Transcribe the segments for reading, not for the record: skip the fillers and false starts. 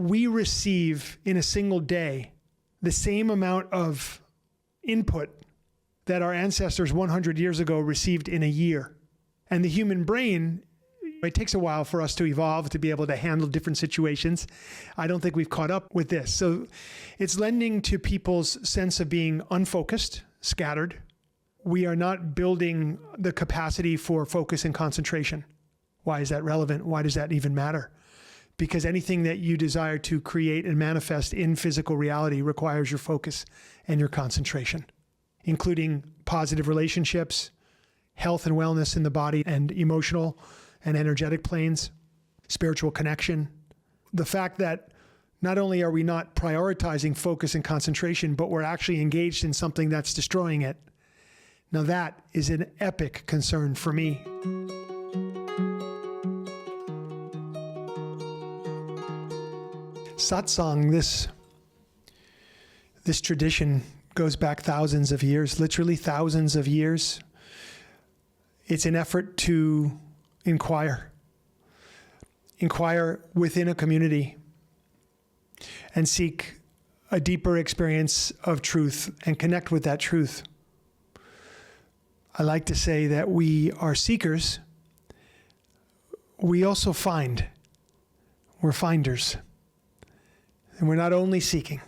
we receive in a single day the same amount of input that our ancestors 100 years ago received in a year. And the human brain, it takes a while for us to evolve to be able to handle different situations. I don't think we've caught up with this. So it's lending to people's sense of being unfocused, scattered. We are not building the capacity for focus and concentration. Why is that relevant? Why does that even matter? Because anything that you desire to create and manifest in physical reality requires your focus and your concentration, including positive relationships, health and wellness in the body, and emotional and energetic planes, spiritual connection. The fact that not only are we not prioritizing focus and concentration, but we're actually engaged in something that's destroying it. Now that is an epic concern for me. Satsang, this tradition goes back thousands of years, literally thousands of years. It's an effort to inquire within a community and seek a deeper experience of truth and connect with that truth. I like to say that we are seekers. We also find. We're finders. And we're not only seeking,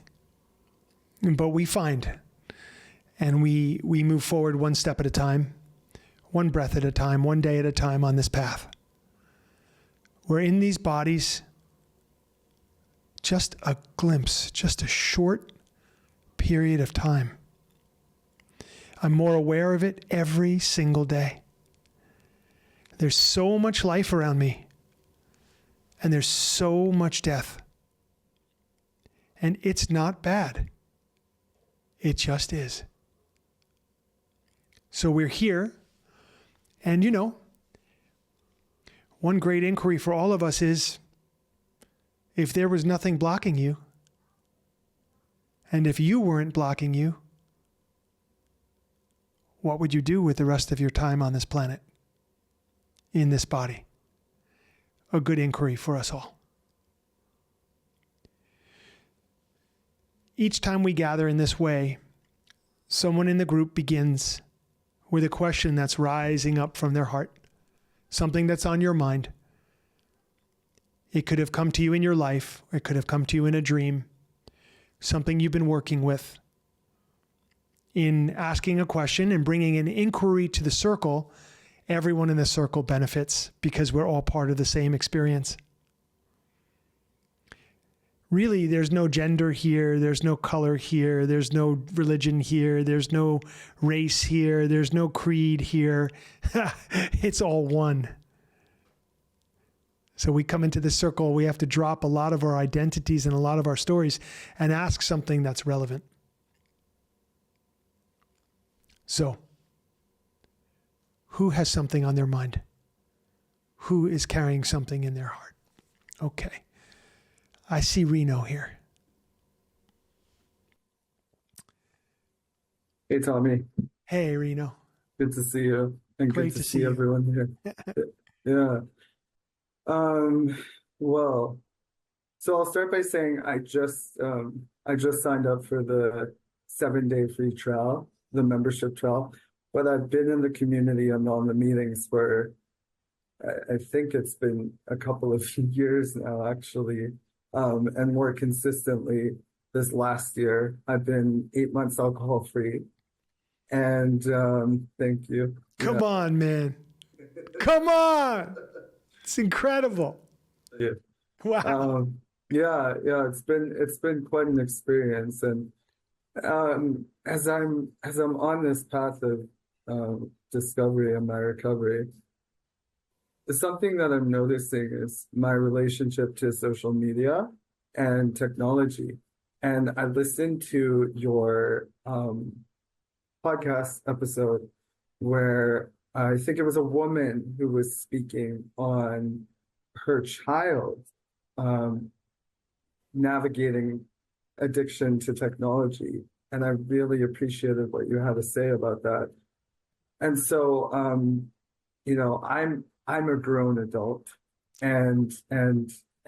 but we find. And we move forward one step at a time, one breath at a time, one day at a time on this path. We're in these bodies, just a glimpse, just a short period of time. I'm more aware of it every single day. There's so much life around me, and there's so much death. And it's not bad. It just is. So we're here, and one great inquiry for all of us is, if there was nothing blocking you, and if you weren't blocking you, what would you do with the rest of your time on this planet, in this body? A good inquiry for us all. Each time we gather in this way, someone in the group begins with a question that's rising up from their heart, something that's on your mind. It could have come to you in your life, or it could have come to you in a dream, something you've been working with. In asking a question and bringing an inquiry to the circle, everyone in the circle benefits because we're all part of the same experience. Really, there's no gender here, there's no color here, there's no religion here, there's no race here, there's no creed here. It's all one. So we come into this circle, we have to drop a lot of our identities and a lot of our stories and ask something that's relevant. So, who has something on their mind? Who is carrying something in their heart? Okay. I see Reno here. Hey, Tommy. Hey, Reno. Good to see you. And Great good to see see you. everyone here. Yeah. Well, so I'll start by saying I just signed up for the 7-day free trial, the membership trial, but I've been in the community and on the meetings for I think it's been a couple of years now, actually. And more consistently this last year, I've been 8 months alcohol free. And thank you. Come on, man. Come on. It's incredible. Yeah. Wow. Yeah, it's been quite an experience. And as I'm on this path of discovery and my recovery, something that I'm noticing is my relationship to social media and technology. And I listened to your podcast episode where I think it was a woman who was speaking on her child navigating addiction to technology. And I really appreciated what you had to say about that. And so, I'm a grown adult, and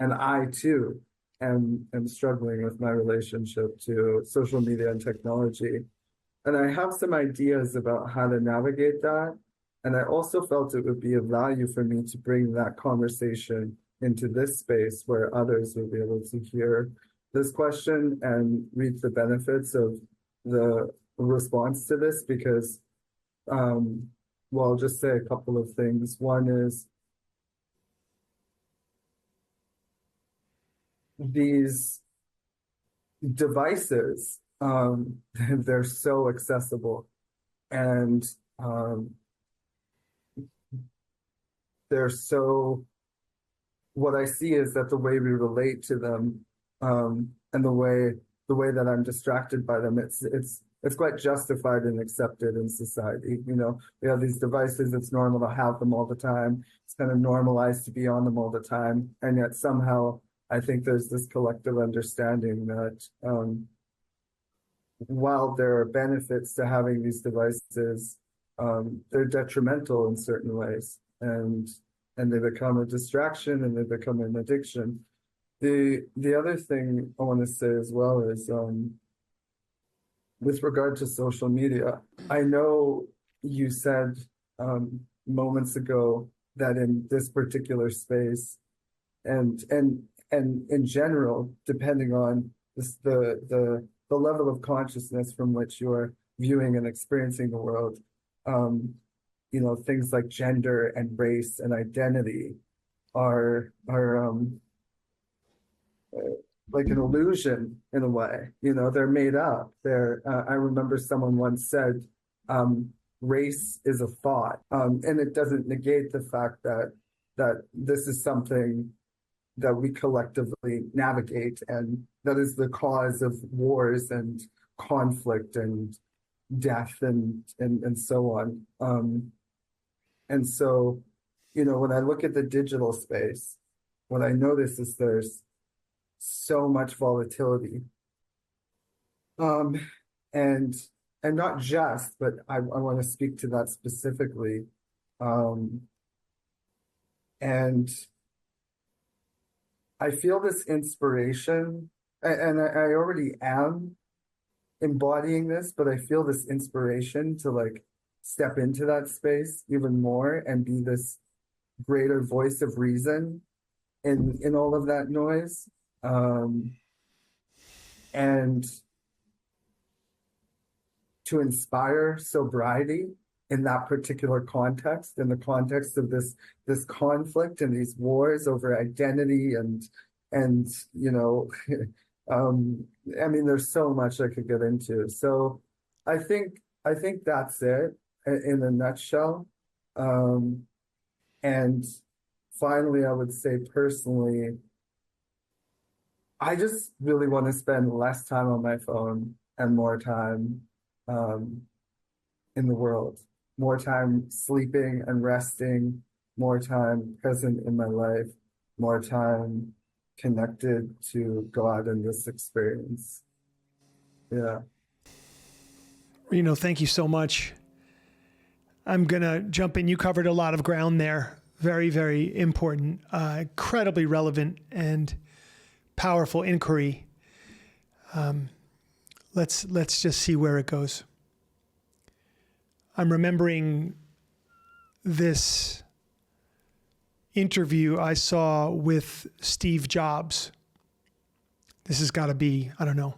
I too am struggling with my relationship to social media and technology. And I have some ideas about how to navigate that. And I also felt it would be of value for me to bring that conversation into this space where others will be able to hear this question and reap the benefits of the response to this, because, well, I'll just say a couple of things. One is these devices, they're so accessible, and they're so, what I see is that the way we relate to them, and the way that I'm distracted by them, it's quite justified and accepted in society. You know, we have these devices, it's normal to have them all the time. It's kind of normalized to be on them all the time. And yet somehow I think there's this collective understanding that while there are benefits to having these devices, they're detrimental in certain ways, and they become a distraction and they become an addiction. The other thing I want to say as well is, with regard to social media, I know you said moments ago that in this particular space, and in general, depending on the level of consciousness from which you're viewing and experiencing the world, you know, things like gender and race and identity are like an illusion in a way. You know, they're made up. I remember someone once said, race is a thought, and it doesn't negate the fact that this is something that we collectively navigate, and that is the cause of wars and conflict and death and so on. And so, you know, when I look at the digital space, what I notice is there's so much volatility. And not just, but I want to speak to that specifically. And I feel this inspiration, and I already am embodying this, but I feel this inspiration to like step into that space even more and be this greater voice of reason in all of that noise. And to inspire sobriety in that particular context, in the context of this conflict and these wars over identity and you know, I mean, there's so much I could get into. So I think that's it in a nutshell. And finally, I would say personally, I just really want to spend less time on my phone and more time in the world, more time sleeping and resting, more time present in my life, more time connected to God in this experience. Yeah. Reno, thank you so much. I'm going to jump in. You covered a lot of ground there. Very, very important, incredibly relevant and powerful inquiry. Let's just see where it goes. I'm remembering this interview I saw with Steve Jobs. This has got to be, I don't know,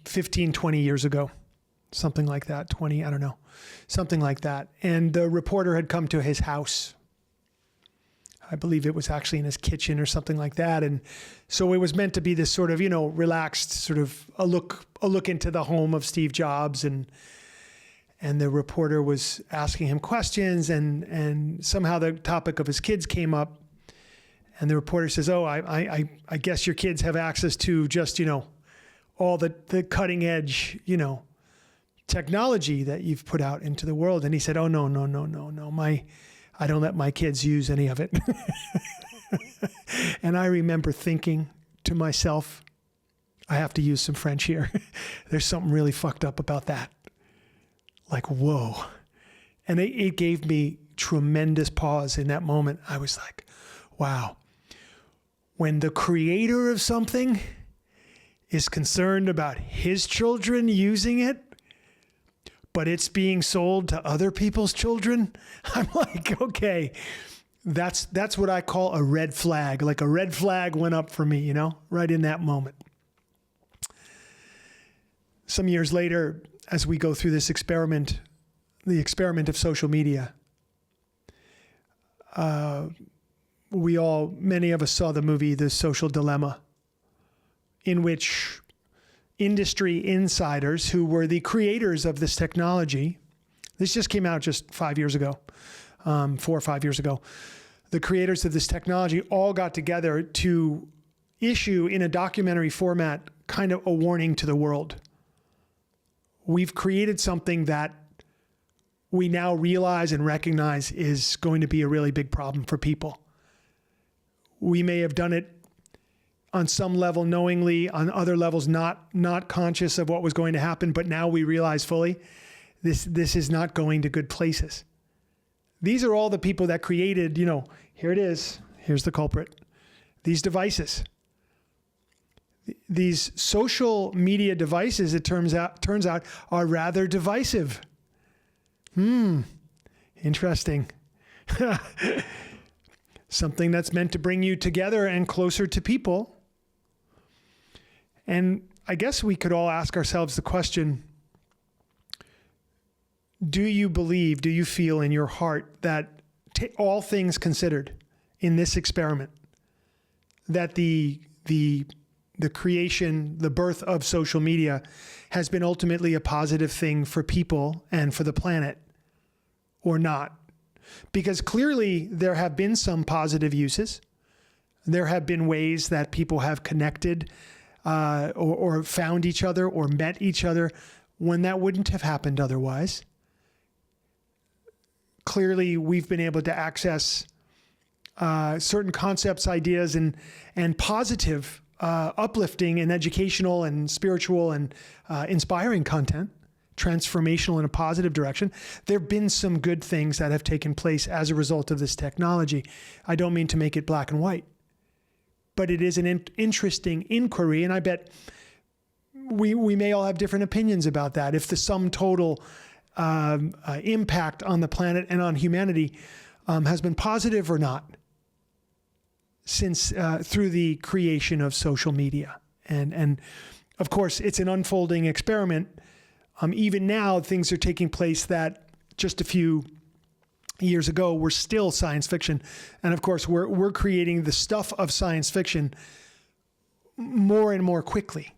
15, 20 years ago, something like that, 20, I don't know, something like that. And the reporter had come to his house. I believe it was actually in his kitchen or something like that. And so it was meant to be this sort of, you know, relaxed sort of a look into the home of Steve Jobs. And the reporter was asking him questions, and somehow the topic of his kids came up. And the reporter says, "Oh, I guess your kids have access to just, you know, all the cutting edge, you know, technology that you've put out into the world." And he said, "Oh, no. I don't let my kids use any of it." And I remember thinking to myself, I have to use some French here. There's something really fucked up about that. Like, whoa. And it gave me tremendous pause in that moment. I was like, wow. when the creator of something is concerned about his children using it, but it's being sold to other people's children, I'm like, okay, that's what I call a red flag. Like a red flag went up for me, right in that moment. Some years later, as we go through this experiment, the experiment of social media, many of us saw the movie The Social Dilemma, in which industry insiders who were the creators of this technology, this just came out just 5 years ago, 4 or 5 years ago, the creators of this technology all got together to issue in a documentary format kind of a warning to the world. We've created something that we now realize and recognize is going to be a really big problem for people. We may have done it on some level knowingly, on other levels not conscious of what was going to happen, but now we realize fully this is not going to good places. These are all the people that created, here it is, here's the culprit, these devices. These social media devices, it turns out, are rather divisive. Interesting. Something that's meant to bring you together and closer to people. And I guess we could all ask ourselves the question, do you feel in your heart that all things considered in this experiment, that the creation, the birth of social media has been ultimately a positive thing for people and for the planet, or not? Because clearly there have been some positive uses. There have been ways that people have connected or found each other or met each other when that wouldn't have happened otherwise. Clearly we've been able to access certain concepts, ideas, and positive, uplifting and educational and spiritual and inspiring content, transformational in a positive direction. There have been some good things that have taken place as a result of this technology. I don't mean to make it black and white, but it is an interesting inquiry, and I bet we may all have different opinions about that. If the sum total impact on the planet and on humanity has been positive or not since through the creation of social media. And of course, it's an unfolding experiment. Even now, things are taking place that just a few years ago were still science fiction. And of course, we're creating the stuff of science fiction more and more quickly.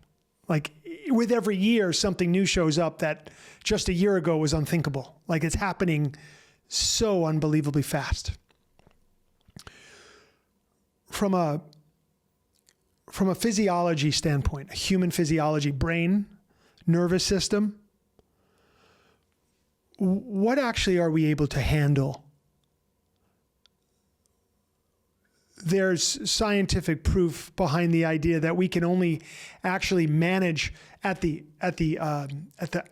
Like with every year, something new shows up that just a year ago was unthinkable. Like it's happening so unbelievably fast. From a physiology standpoint, a human physiology, brain, nervous system, what actually are we able to handle? There's scientific proof behind the idea that we can only actually manage at the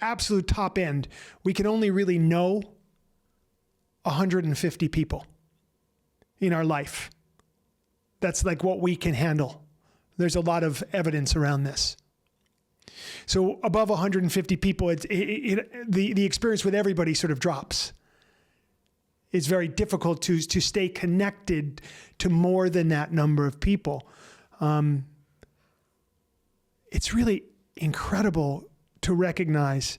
absolute top end. We can only really know 150 people in our life. That's like what we can handle. There's a lot of evidence around this. So above 150 people, the experience with everybody sort of drops. It's very difficult to stay connected to more than that number of people. It's really incredible to recognize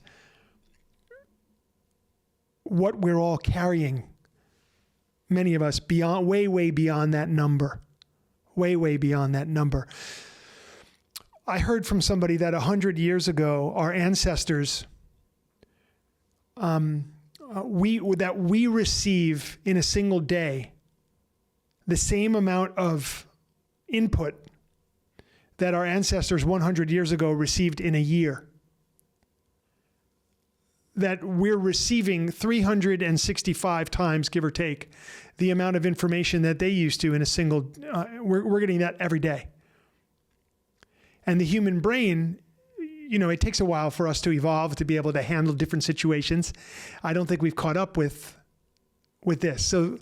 what we're all carrying. Many of us way beyond that number. Way beyond that number. I heard from somebody that 100 years ago, our ancestors, we receive in a single day the same amount of input that our ancestors 100 years ago received in a year. That we're receiving 365 times, give or take, the amount of information that they used to in a single, we're getting that every day. And the human brain, it takes a while for us to evolve to be able to handle different situations. I don't think we've caught up with this. So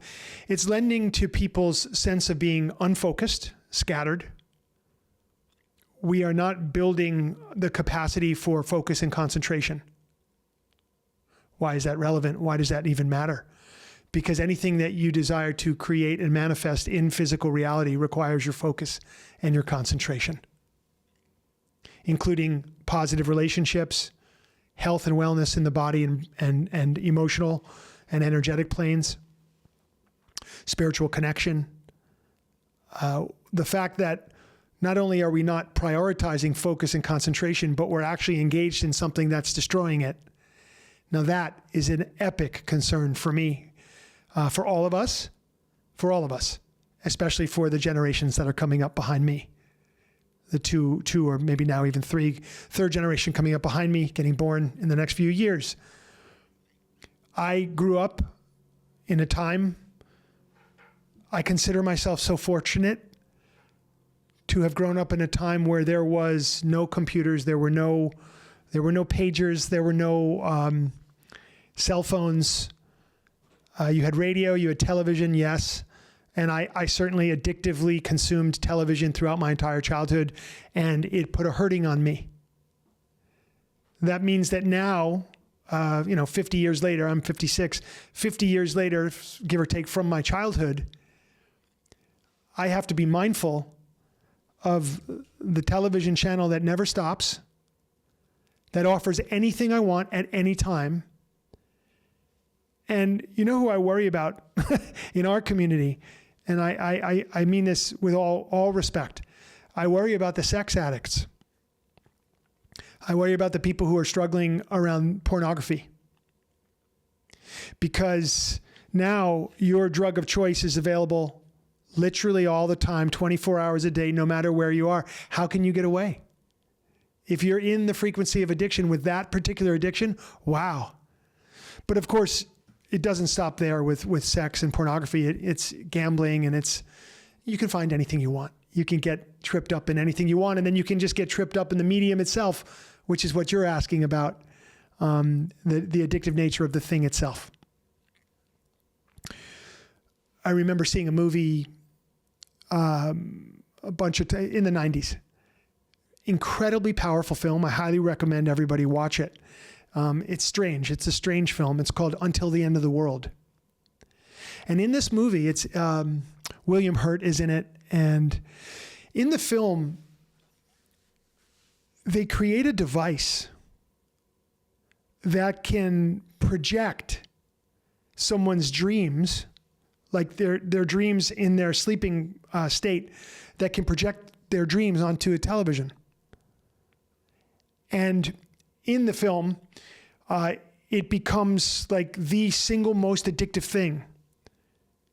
it's lending to people's sense of being unfocused, scattered. We are not building the capacity for focus and concentration. Why is that relevant? Why does that even matter? Because anything that you desire to create and manifest in physical reality requires your focus and your concentration, including positive relationships, health and wellness in the body and emotional and energetic planes, spiritual connection. The fact that not only are we not prioritizing focus and concentration, but we're actually engaged in something that's destroying it. Now that is an epic concern for me, for all of us, especially for the generations that are coming up behind me. The two or maybe now even third generation coming up behind me, getting born in the next few years. I grew up in a time, I consider myself so fortunate to have grown up in a time where there was no computers, there were no pagers, there were no cell phones. You had radio, you had television, yes. And I certainly addictively consumed television throughout my entire childhood, and it put a hurting on me. That means that now, 50 years later, I'm 56, 50 years later, give or take from my childhood, I have to be mindful of the television channel that never stops, that offers anything I want at any time. And you know who I worry about in our community? And I mean this with all respect. I worry about the sex addicts. I worry about the people who are struggling around pornography. Because now your drug of choice is available literally all the time, 24 hours a day, no matter where you are. How can you get away? If you're in the frequency of addiction with that particular addiction, wow. But of course, it doesn't stop there with sex and pornography. It's gambling, and you can find anything you want. You can get tripped up in anything you want, and then you can just get tripped up in the medium itself, which is what you're asking about, the addictive nature of the thing itself. I remember seeing a movie in the 90s. Incredibly powerful film. I highly recommend everybody watch it. It's strange. It's a strange film. It's called Until the End of the World. And in this movie, it's William Hurt is in it. And in the film, they create a device that can project someone's dreams, like their dreams in their sleeping state, that can project their dreams onto a television. And in the film, it becomes like the single most addictive thing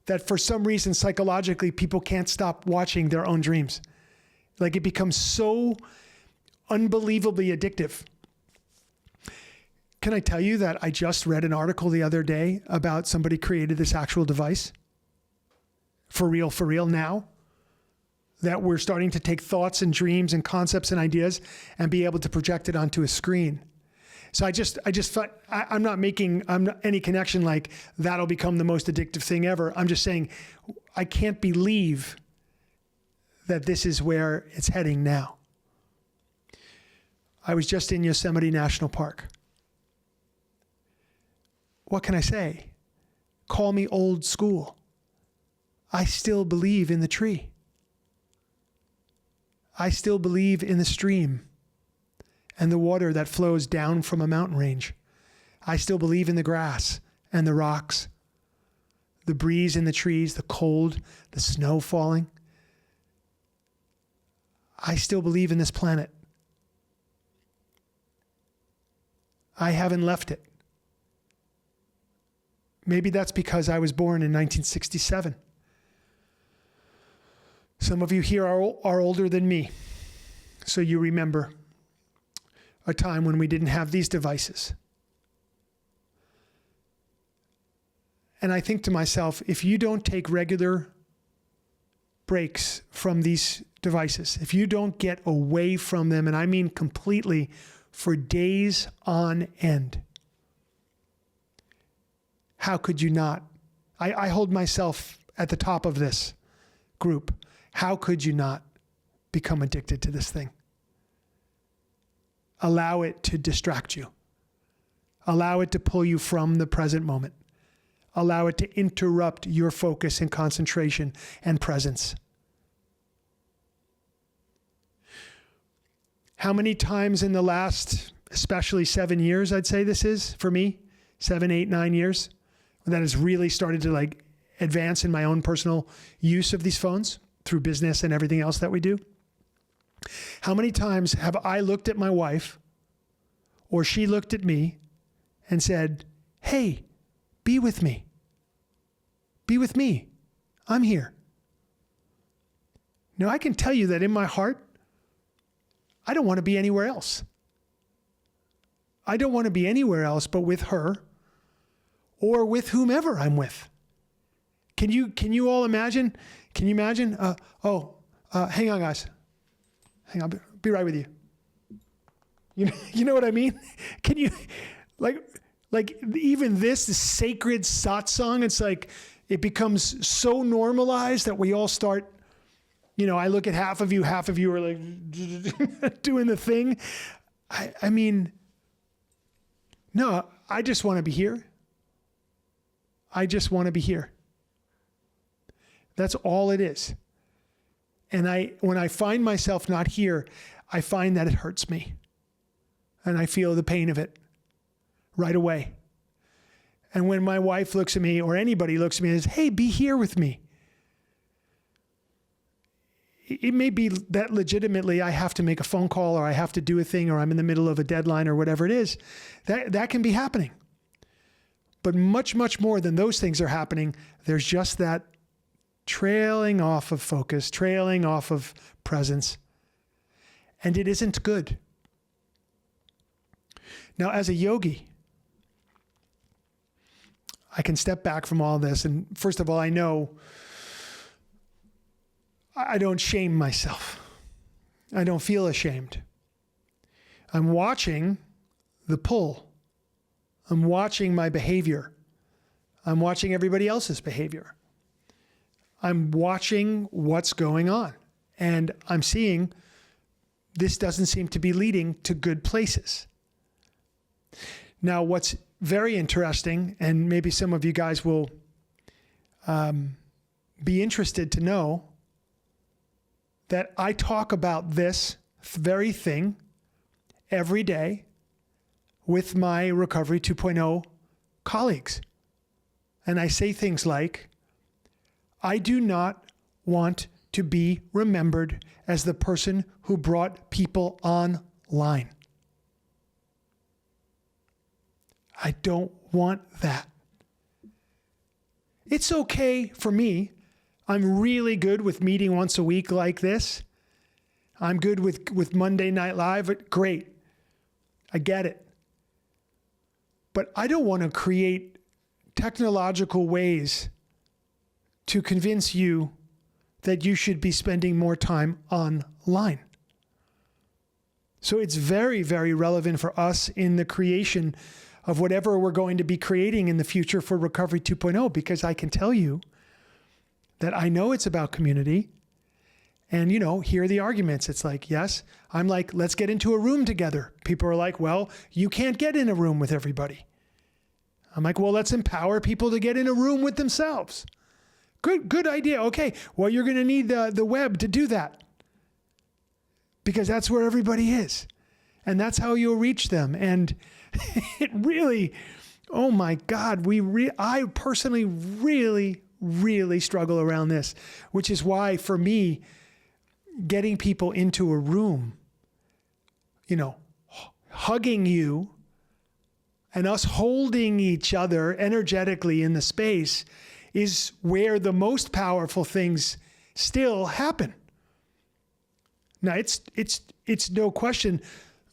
that for some reason psychologically people can't stop watching their own dreams. Like it becomes so unbelievably addictive. Can I tell you that I just read an article the other day about somebody created this actual device? For real now? That we're starting to take thoughts and dreams and concepts and ideas and be able to project it onto a screen. So I just thought, I'm not making any connection like that'll become the most addictive thing ever. I'm just saying, I can't believe that this is where it's heading now. I was just in Yosemite National Park. What can I say? Call me old school. I still believe in the tree. I still believe in the stream and the water that flows down from a mountain range. I still believe in the grass and the rocks, the breeze in the trees, the cold, the snow falling. I still believe in this planet. I haven't left it. Maybe that's because I was born in 1967. Some of you here are older than me, so you remember a time when we didn't have these devices. And I think to myself, if you don't take regular breaks from these devices, if you don't get away from them, and I mean completely, for days on end, how could you not? I hold myself at the top of this group. how could you not become addicted to this thing? Allow it to distract you. Allow it to pull you from the present moment. Allow it to interrupt your focus and concentration and presence. How many times in the last, especially 7 years, I'd say this is for me, 7, 8, 9 years, that has really started to like advance in my own personal use of these phones through business and everything else that we do. How many times have I looked at my wife or she looked at me and said, hey, be with me. Be with me. I'm here. Now I can tell you that in my heart, I don't want to be anywhere else. I don't want to be anywhere else but with her or with whomever I'm with. Can you all imagine? Can you imagine? Hang on, guys. Hang on, be right with you. You know what I mean? Can you, like even this sacred satsang, it's like, it becomes so normalized that we all start, I look at half of you are like doing the thing. I mean, no, I just want to be here. I just want to be here. That's all it is. And when I find myself not here, I find that it hurts me. And I feel the pain of it right away. And when my wife looks at me or anybody looks at me and says, hey, be here with me. It may be that legitimately I have to make a phone call or I have to do a thing or I'm in the middle of a deadline or whatever it is. That can be happening. But much, much more than those things are happening, there's just that trailing off of focus, trailing off of presence. And it isn't good. Now, as a yogi, I can step back from all this. And first of all, I know I don't shame myself. I don't feel ashamed. I'm watching the pull. I'm watching my behavior. I'm watching everybody else's behavior. I'm watching what's going on. And I'm seeing this doesn't seem to be leading to good places. Now, what's very interesting, and maybe some of you guys will be interested to know, that I talk about this very thing every day with my Recovery 2.0 colleagues. And I say things like, I do not want to be remembered as the person who brought people online. I don't want that. It's okay for me. I'm really good with meeting once a week like this. I'm good with Monday Night Live. Great. I get it. But I don't want to create technological ways to convince you that you should be spending more time online. So it's very, very relevant for us in the creation of whatever we're going to be creating in the future for Recovery 2.0, because I can tell you that I know it's about community. And, here are the arguments. It's like, yes, I'm like, let's get into a room together. People are like, well, you can't get in a room with everybody. I'm like, well, let's empower people to get in a room with themselves. Good idea. Okay, well, you're going to need the web to do that, because that's where everybody is. And that's how you'll reach them. And it really, oh my God, I personally really, really struggle around this, which is why for me, getting people into a room, hugging you and us holding each other energetically in the space is where the most powerful things still happen. Now it's no question.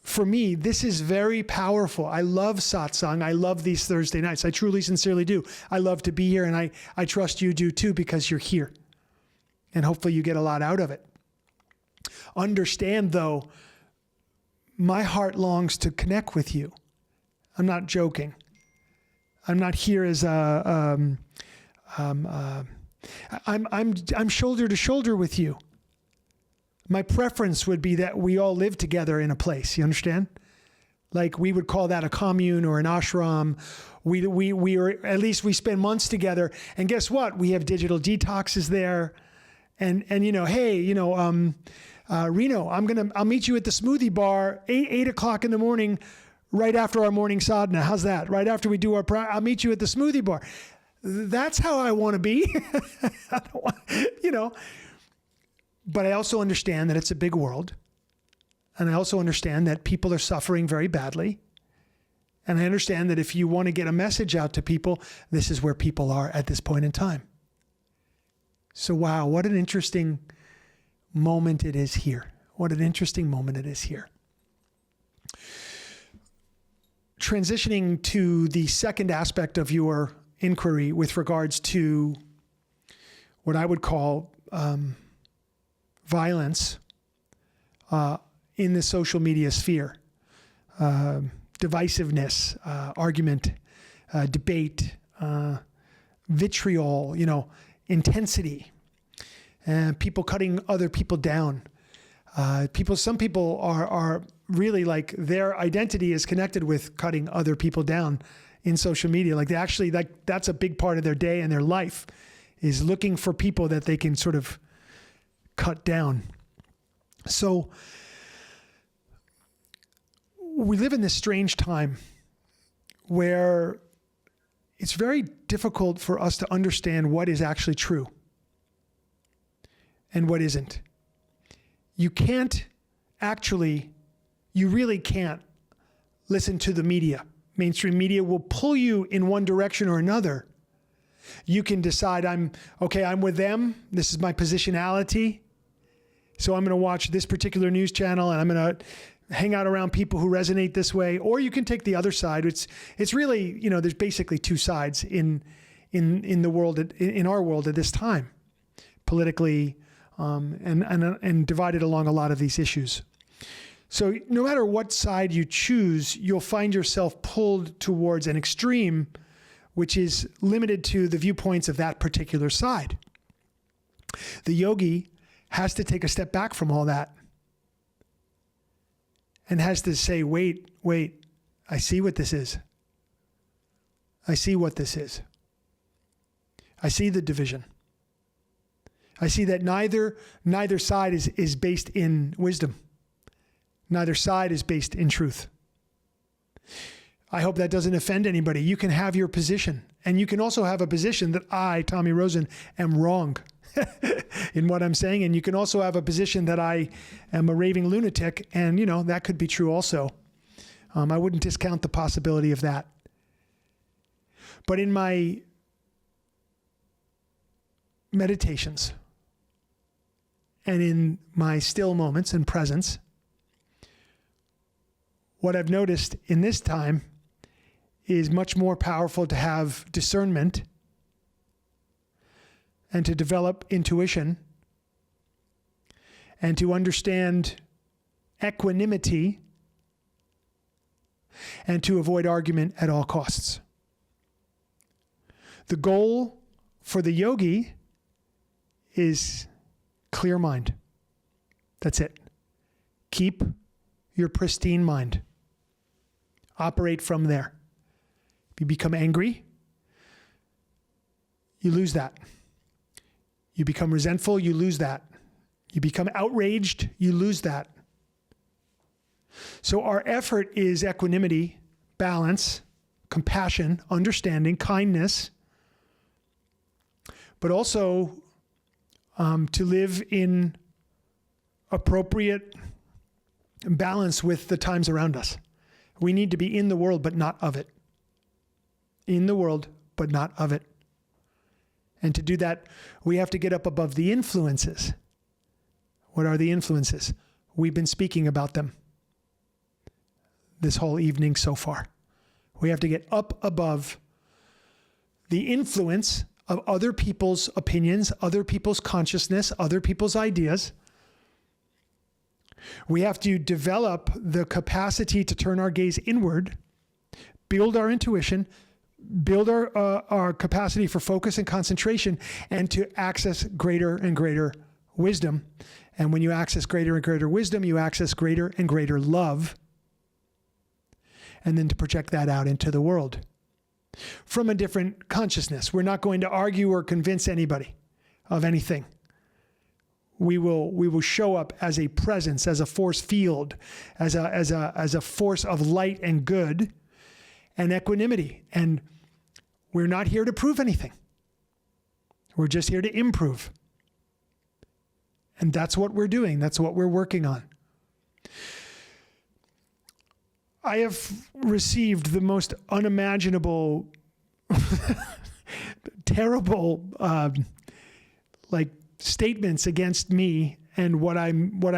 For me, this is very powerful. I love satsang. I love these Thursday nights. I truly, sincerely do. I love to be here, and I trust you do too, because you're here. And hopefully you get a lot out of it. Understand, though, my heart longs to connect with you. I'm not joking. I'm not here as I'm shoulder to shoulder with you. My preference would be that we all live together in a place. You understand? Like we would call that a commune or an ashram. At least we spend months together. And guess what? We have digital detoxes there. And hey, Reno, I'll meet you at the smoothie bar 8 o'clock in the morning, right after our morning sadhana. How's that? Right after we do I'll meet you at the smoothie bar. That's how I want to be. I don't want, But I also understand that it's a big world. And I also understand that people are suffering very badly. And I understand that if you want to get a message out to people, this is where people are at this point in time. So wow, what an interesting moment it is here. What an interesting moment it is here. Transitioning to the second aspect of your inquiry with regards to what I would call violence in the social media sphere, divisiveness, argument, debate, vitriol, intensity, and people cutting other people down. Some people are really like their identity is connected with cutting other people down in social media. Like that's a big part of their day and their life is looking for people that they can sort of cut down. So we live in this strange time where it's very difficult for us to understand what is actually true and what isn't. You really can't listen to the media. Mainstream media will pull you in one direction or another. You can decide, I'm with them. This is my positionality. So I'm going to watch this particular news channel and I'm going to hang out around people who resonate this way. Or you can take the other side. It's really, there's basically two sides in the world, in our world at this time, politically, and divided along a lot of these issues. So no matter what side you choose, you'll find yourself pulled towards an extreme, which is limited to the viewpoints of that particular side. The yogi has to take a step back from all that and has to say, wait, I see what this is. I see what this is. I see the division. I see that neither side is based in wisdom. Neither side is based in truth. I hope that doesn't offend anybody. You can have your position. And you can also have a position that I, Tommy Rosen, am wrong in what I'm saying. And you can also have a position that I am a raving lunatic. And, that could be true also. I wouldn't discount the possibility of that. But in my meditations and in my still moments and presence, what I've noticed in this time is much more powerful to have discernment and to develop intuition and to understand equanimity and to avoid argument at all costs. The goal for the yogi is clear mind. That's it. Keep your pristine mind. Operate from there. If you become angry, you lose that. You become resentful, you lose that. You become outraged, you lose that. So our effort is equanimity, balance, compassion, understanding, kindness, but also to live in appropriate balance with the times around us. We need to be in the world, but not of it. In the world, but not of it. And to do that, we have to get up above the influences. What are the influences? We've been speaking about them this whole evening so far. We have to get up above the influence of other people's opinions, other people's consciousness, other people's ideas. We have to develop the capacity to turn our gaze inward, build our intuition, build our capacity for focus and concentration, and to access greater and greater wisdom. And when you access greater and greater wisdom, you access greater and greater love. And then to project that out into the world from a different consciousness. We're not going to argue or convince anybody of anything. We will show up as a presence, as a force field, as a force of light and good and equanimity. And we're not here to prove anything. We're just here to improve. And that's what we're doing. That's what we're working on. I have received the most unimaginable, terrible, statements against me and what I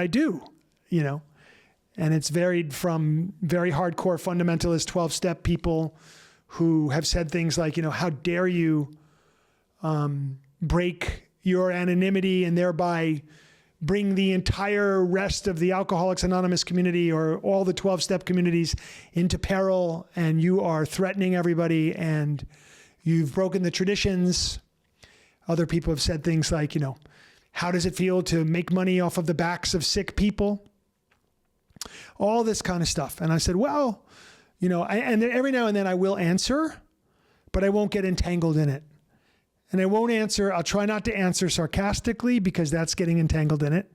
do, and it's varied from very hardcore fundamentalist 12-step people who have said things like, how dare you break your anonymity and thereby bring the entire rest of the Alcoholics Anonymous community or all the 12-step communities into peril, and you are threatening everybody and you've broken the traditions. Other people have said things like, how does it feel to make money off of the backs of sick people? All this kind of stuff. And I said, well, and every now and then I will answer, but I won't get entangled in it. And I won't answer. I'll try not to answer sarcastically because that's getting entangled in it.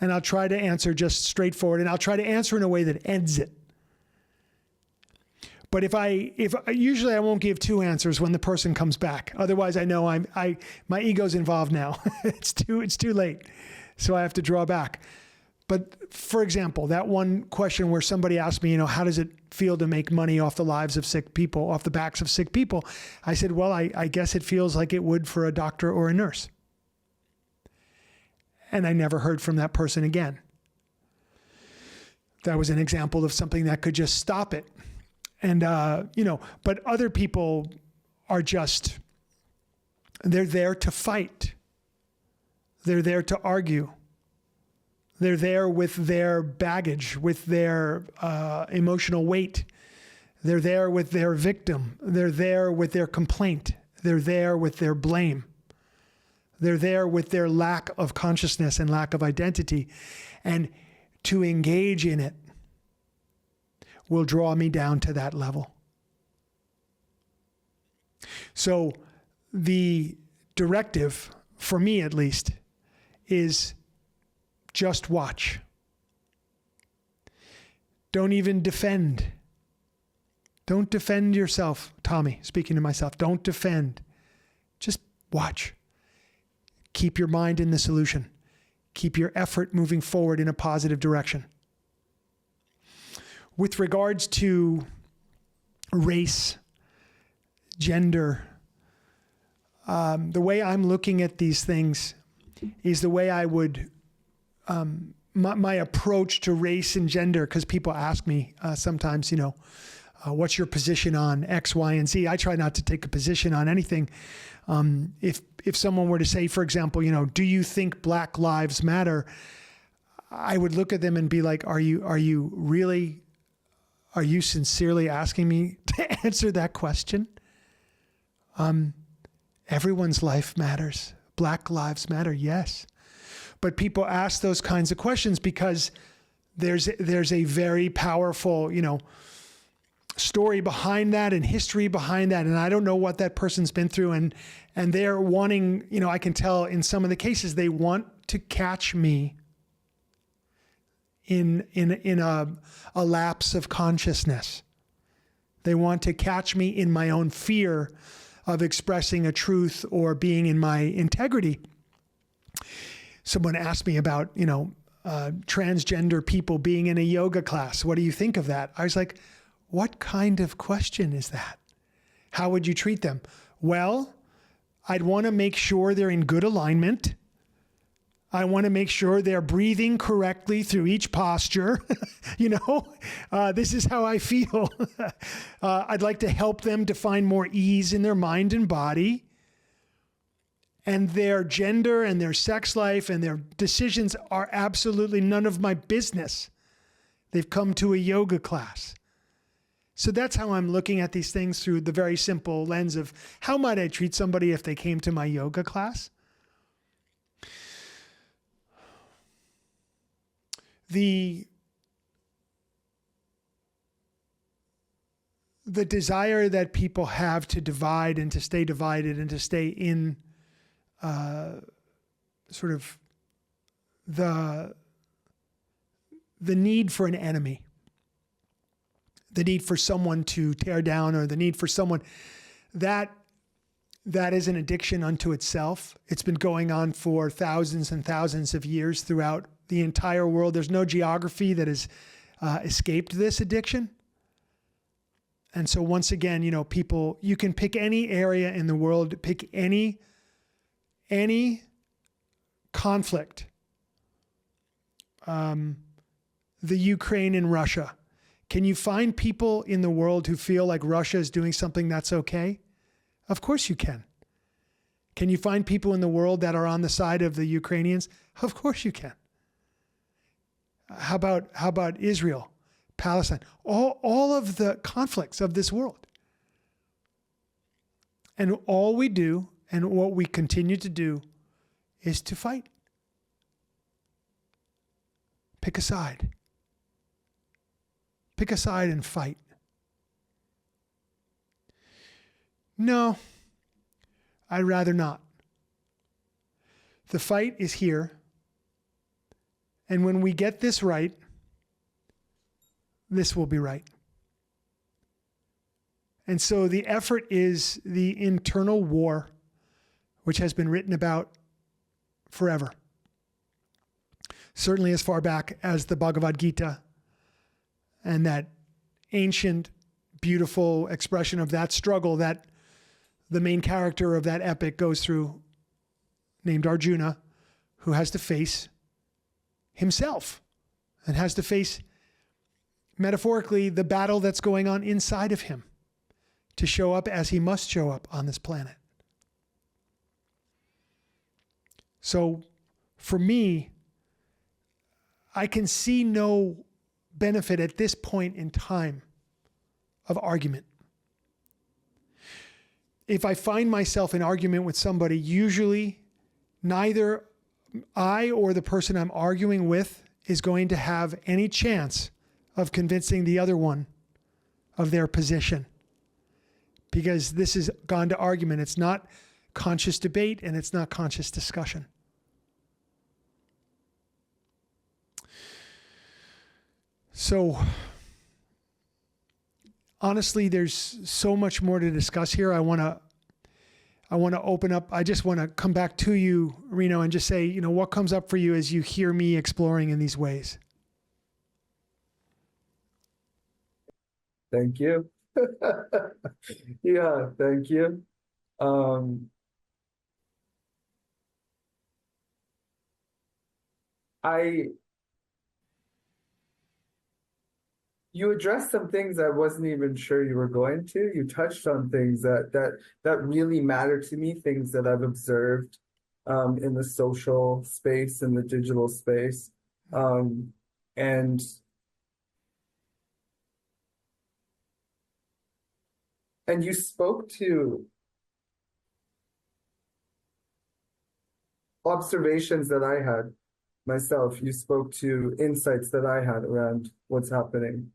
And I'll try to answer just straightforward, and I'll try to answer in a way that ends it. But if usually I won't give two answers when the person comes back. Otherwise, I know my ego's involved now. It's too late, so I have to draw back. But for example, that one question where somebody asked me, how does it feel to make money off the lives of sick people, off the backs of sick people? I said, well, I guess it feels like it would for a doctor or a nurse. And I never heard from that person again. That was an example of something that could just stop it. And, but other people are they're there to fight. They're there to argue. They're there with their baggage, with their emotional weight. They're there with their victim. They're there with their complaint. They're there with their blame. They're there with their lack of consciousness and lack of identity. And to engage in it will draw me down to that level. So the directive, for me at least, is just watch. Don't even defend. Don't defend yourself, Tommy, speaking to myself. Don't defend. Just watch. Keep your mind in the solution. Keep your effort moving forward in a positive direction. With regards to race, gender, the way I'm looking at these things is the way I would my approach to race and gender, because people ask me sometimes, what's your position on X, Y, and Z? I try not to take a position on anything. If someone were to say, for example, do you think Black Lives Matter? I would look at them and be like, are you sincerely asking me to answer that question? Everyone's life matters. Black Lives Matter, yes. But people ask those kinds of questions because there's a very powerful, story behind that and history behind that. And I don't know what that person's been through. And they're wanting, I can tell in some of the cases, they want to catch me in a lapse of consciousness. They want to catch me in my own fear of expressing a truth or being in my integrity. Someone asked me about, transgender people being in a yoga class. What do you think of that? I was like, what kind of question is that? How would you treat them? Well, I'd want to make sure they're in good alignment. I want to make sure they're breathing correctly through each posture. This is how I feel. I'd like to help them to find more ease in their mind and body. And their gender and their sex life and their decisions are absolutely none of my business. They've come to a yoga class. So that's how I'm looking at these things, through the very simple lens of how might I treat somebody if they came to my yoga class? the desire that people have to divide and to stay divided and to stay in sort of the need for an enemy, the need for someone to tear down, or the need for someone that is an addiction unto itself. It's been going on for thousands and thousands of years throughout the entire world. There's no geography that has escaped this addiction. And so once again, people, you can pick any area in the world, pick any conflict. The Ukraine and Russia. Can you find people in the world who feel like Russia is doing something that's okay? Of course you can. Can you find people in the world that are on the side of the Ukrainians? Of course you can. How about Israel, Palestine, all of the conflicts of this world? And all we do and what we continue to do is to fight. Pick a side. Pick a side and fight. No, I'd rather not. The fight is here. And when we get this right, this will be right. And so the effort is the internal war, which has been written about forever. Certainly as far back as the Bhagavad Gita and that ancient, beautiful expression of that struggle that the main character of that epic goes through, named Arjuna, who has to face himself and has to face, metaphorically, the battle that's going on inside of him to show up as he must show up on this planet. So for me, I can see no benefit at this point in time of argument. If I find myself in argument with somebody, usually neither I or the person I'm arguing with is going to have any chance of convincing the other one of their position. Because this has gone to argument. It's not conscious debate and it's not conscious discussion. So, honestly, there's so much more to discuss here. I want to open up. I just want to come back to you, Reno, and just say, what comes up for you as you hear me exploring in these ways? Thank you. Yeah, thank you. You addressed some things I wasn't even sure you were going to. You touched on things that really matter to me, things that I've observed in the social space and the digital space. And you spoke to observations that I had myself. You spoke to insights that I had around what's happening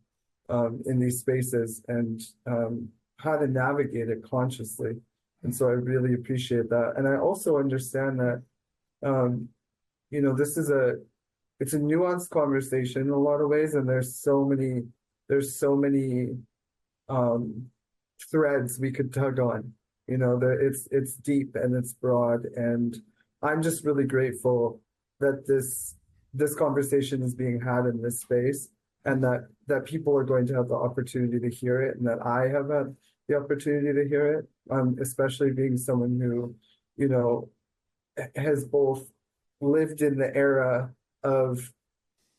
in these spaces and how to navigate it consciously. And so I really appreciate that. And I also understand that, it's a nuanced conversation in a lot of ways. And there's so many threads we could tug on, it's deep and it's broad. And I'm just really grateful that this conversation is being had in this space, and that people are going to have the opportunity to hear it, and that I have had the opportunity to hear it, especially being someone who, has both lived in the era of,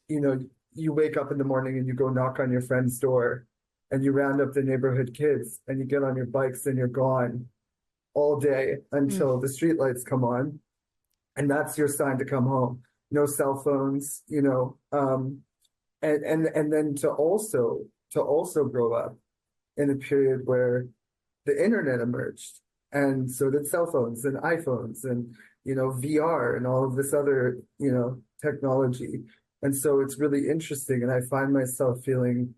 you wake up in the morning and you go knock on your friend's door and you round up the neighborhood kids and you get on your bikes and you're gone all day until the streetlights come on. And that's your sign to come home. No cell phones, and then to also grow up in a period where the internet emerged, and so did cell phones and iPhones and VR and all of this other technology, And so it's really interesting. And I find myself feeling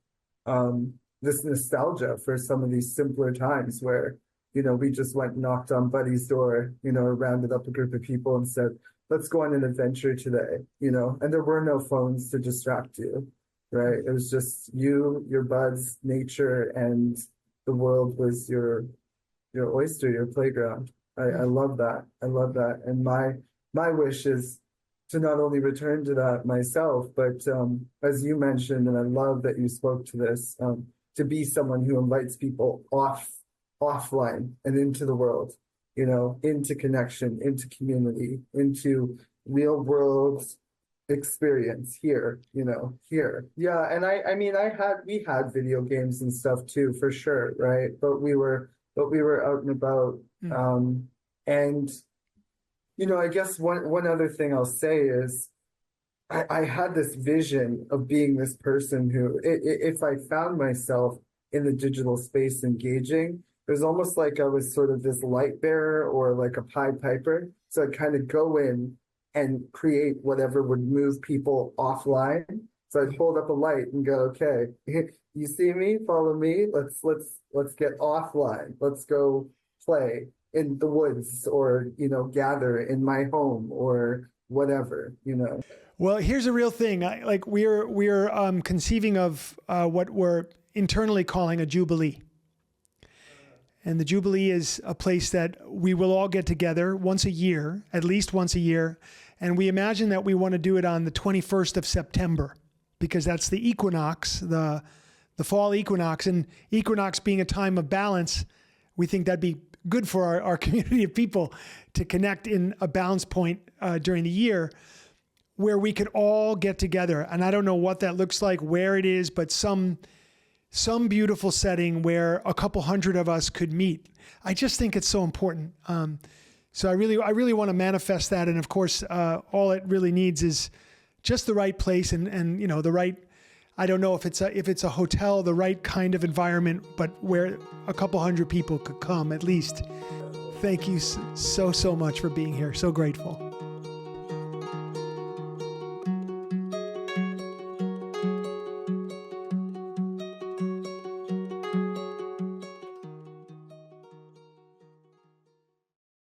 this nostalgia for some of these simpler times where, we just went and knocked on Buddy's door, rounded up a group of people and said, let's go on an adventure today, and there were no phones to distract you, right? It was just you, your buds, nature, and the world was your oyster, your playground. I love that. I love that. And my wish is to not only return to that myself, but as you mentioned, and I love that you spoke to this, to be someone who invites people offline and into the world, into connection, into community, into real world experience here. Yeah. And we had video games and stuff too, for sure, right? But we were out and about. And I guess one other thing I'll say is I had this vision of being this person who, if I found myself in the digital space engaging, it was almost like I was sort of this light bearer or like a Pied Piper. So I'd kind of go in and create whatever would move people offline. So I'd hold up a light and go, okay, you see me, follow me. Let's get offline. Let's go play in the woods or, gather in my home or whatever, Well, here's a real thing. We're conceiving of what we're internally calling a jubilee. And the Jubilee is a place that we will all get together once a year, at least once a year. And we imagine that we want to do it on the 21st of September, because that's the equinox, the fall equinox. And equinox being a time of balance, we think that'd be good for our community of people to connect in a balance point during the year where we could all get together. And I don't know what that looks like, where it is, but some beautiful setting where a couple hundred of us could meet. I just think it's so important. So I really want to manifest that. And of course, all it really needs is just the right place and the right, I don't know if it's a hotel, the right kind of environment, but where a couple hundred people could come at least. Thank you so much for being here. So grateful.